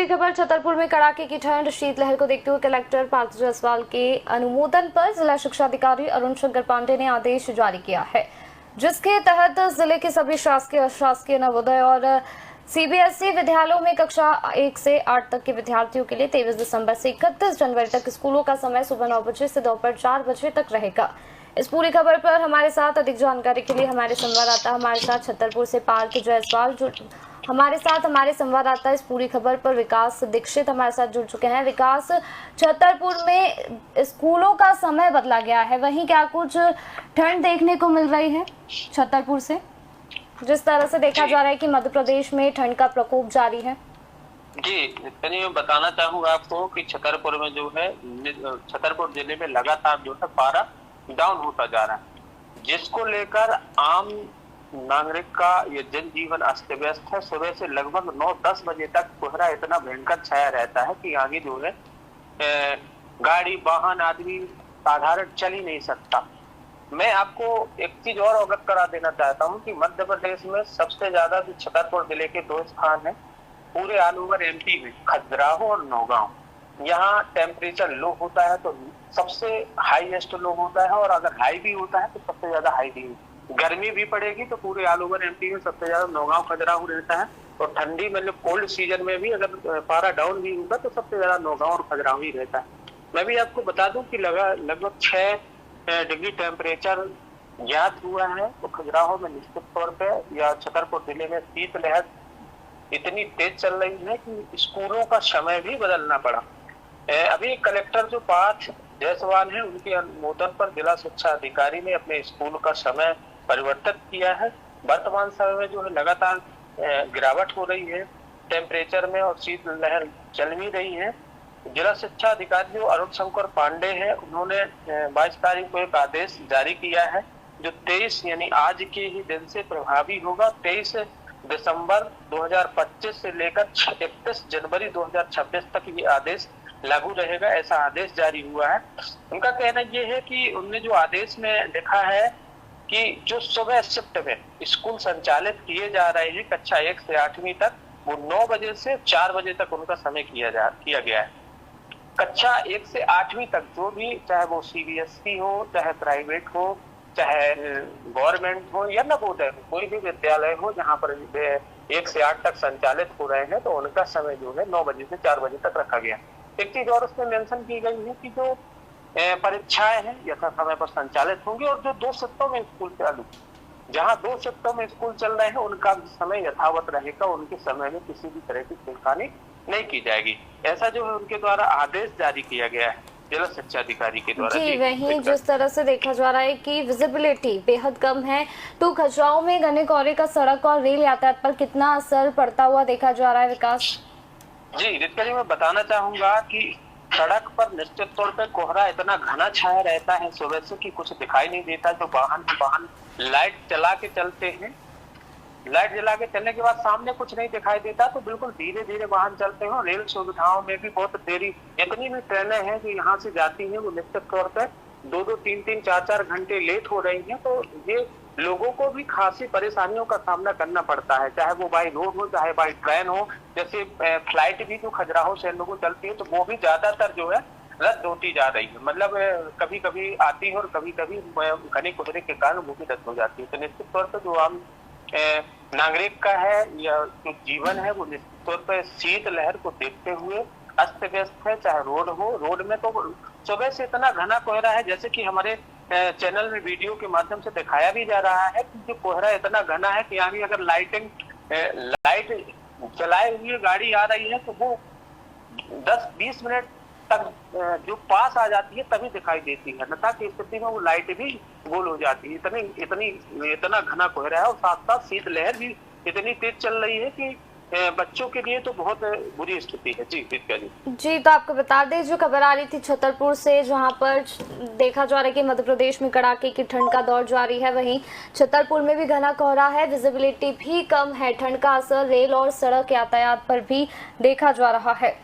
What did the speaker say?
बुरी खबर, छतरपुर में कड़ाके की ठंड। शीतलहर को देखते हुए कलेक्टर पार्थ जायसवाल के अनुमोदन पर जिला शिक्षा अधिकारी अरुण शंकर पांडे ने आदेश जारी किया है, जिसके तहत जिले के सभी शासकीय, अशासकीय, नवोदय और सीबीएसई विद्यालयों में कक्षा 1 से 8 तक के विद्यार्थियों के लिए 23 दिसंबर से 31 जनवरी तक स्कूलों का समय सुबह 9 बजे से दोपहर 4 बजे तक रहेगा। इस पूरी खबर पर हमारे साथ अधिक जानकारी के लिए हमारे संवाददाता हमारे साथ छतरपुर से पार्थ जायसवाल हमारे संवाददाता इस पूरी खबर पर विकास दीक्षित हमारे साथ जुड़ चुके हैं। विकास, छतरपुर में स्कूलों का समय बदला गया है, वहीं क्या कुछ ठंड देखने को मिल रही है छतरपुर से? जिस तरह से देखा जा रहा है कि मध्य प्रदेश में ठंड का प्रकोप जारी है। जी, मैं बताना चाहूंगा आपको कि छतरपुर में जो है, छतरपुर जिले में लगातार जो है पारा डाउन होता जा रहा है, जिसको लेकर आम नागरिक का ये जनजीवन अस्त व्यस्त है। सुबह से लगभग 9-10 बजे तक कोहरा इतना भयंकर छाया रहता है कि आगे जो है गाड़ी, वाहन, आदमी साधारण चल ही नहीं सकता। मैं आपको एक चीज और अवगत करा देना चाहता हूँ कि मध्य प्रदेश में सबसे ज्यादा जो छतरपुर जिले के 2 स्थान है पूरे ऑल ओवर एमपी में, खजुराहो और नौगांव। यहाँ टेम्परेचर लो होता है तो सबसे हाईएस्ट लो होता है, और अगर हाई भी होता है तो सबसे ज्यादा हाई भी। गर्मी भी पड़ेगी तो पूरे ऑल ओवर एमपी में सबसे ज्यादा नौगांव, खजुराहो रहता है, और ठंडी मतलब कोल्ड सीजन में भी अगर पारा डाउन भी होगा तो सबसे ज्यादा नौगांव और खजुराहो ही रहता है। मैं भी आपको बता दूं कि लगभग 6 डिग्री टेम्परेचर ज्ञात हुआ है। तो खजुराहो में निश्चित तौर पे या छतरपुर जिले में शीतलहर इतनी तेज चल रही है कि स्कूलों का समय भी बदलना पड़ा। अभी कलेक्टर जो पार्थ जायसवाल है, उनके अनुमोदन पर जिला शिक्षा अधिकारी ने अपने स्कूल का समय परिवर्तित किया है। वर्तमान समय में जो है लगातार गिरावट हो रही है टेम्परेचर में, और शीतलहर चल भी रही है। जिला शिक्षा अधिकारी जो अरुण शंकर पांडे हैं, उन्होंने 22 तारीख को एक आदेश जारी किया है जो 23 यानी आज के ही दिन से प्रभावी होगा। 23 दिसंबर 2025 से लेकर 31 जनवरी 2026 तक ये आदेश लागू रहेगा, ऐसा आदेश जारी हुआ है। उनका कहना ये है कि उन्होंने जो आदेश में लिखा है कि जो सुबह शिफ्ट में स्कूल संचालित किए जा रहे हैं कक्षा 1 से 8वीं तक, वो 9 बजे से 4 बजे तक उनका समय किया गया है। कक्षा 1 से 8वीं तक जो भी, चाहे वो सीबीएसई हो, चाहे प्राइवेट हो, चाहे गवर्नमेंट हो या नवोदय हो, कोई भी विद्यालय हो जहाँ पर 1 से 8 तक संचालित हो रहे हैं, तो उनका समय जो है 9 बजे से 4 बजे तक रखा गया। एक चीज और उसमें मेंशन की गई है कि जो परीक्षाएं हैं यथा समय पर संचालित होंगी, और जो 2 शिफ्टों में स्कूल चालू, जहां 2 शिफ्टों में स्कूल चल रहे हैं, उनका समय यथावत रहेगा, उनके समय में किसी भी तरह की छेड़खानी नहीं की जाएगी। ऐसा जो है उनके द्वारा आदेश जारी किया गया है जिला शिक्षा अधिकारी के द्वारा। जी, वहीं जिस तरह से देखा जा रहा है कि विजिबिलिटी बेहद कम है, तो खजुराहो में घने कोहरे का सड़क और रेल यातायात पर कितना असर पड़ता हुआ देखा जा रहा है? विकास जी, रितिका जी, मैं बताना चाहूंगा कि सड़क पर निश्चित तौर पे कोहरा इतना घना छाया रहता है सुबह से कि कुछ दिखाई नहीं देता। जो वाहन लाइट जला के चलते हैं, लाइट जला के चलने के बाद सामने कुछ नहीं दिखाई देता, तो बिल्कुल धीरे धीरे वाहन चलते हैं। रेल सुविधाओं में भी बहुत देरी, इतनी भी ट्रेनें हैं जो यहाँ से जाती हैं वो निश्चित तौर पे 2-2, 3-3, 4-4 घंटे लेट हो रही हैं। तो ये लोगों को भी खासी परेशानियों का सामना करना पड़ता है, चाहे वो बाई रोड हो, चाहे बाई ट्रेन हो। जैसे फ्लाइट भी जो खजुराहो से लोगों चलती है, तो वो भी ज्यादातर जो है रद्द होती जा रही है। मतलब कभी कभी आती है और कभी कभी घने कोहरे के कारण वो भी रद्द हो जाती है। तो निश्चित तौर पर जो आम नागरिक का है या जो जीवन है वो निश्चित तौर पर शीतलहर को देखते हुए अस्त व्यस्त है। चाहे रोड हो, रोड में तो सुबह से इतना घना कोहरा है, जैसे कि हमारे चैनल में वीडियो के माध्यम से दिखाया भी जा रहा है कि जो कोहरा इतना घना है कि यहाँ अगर लाइट चलाए हुए गाड़ी आ रही है तो वो 10-20 मिनट तक जो पास आ जाती है तभी दिखाई देती है, अन्यथा की स्थिति में वो लाइट भी गोल हो जाती है। इतना घना कोहरा है, और साथ साथ शीतलहर भी इतनी तेज चल रही है कि बच्चों के लिए तो बहुत बुरी स्थिति है। जी, तो आपको बता दें, जो खबर आ रही थी छतरपुर से, जहां पर देखा जा रहा है कि मध्य प्रदेश में कड़ाके की ठंड का दौर जारी है, वहीं छतरपुर में भी घना कोहरा है, विजिबिलिटी भी कम है। ठंड का असर रेल और सड़क यातायात पर भी देखा जा रहा है।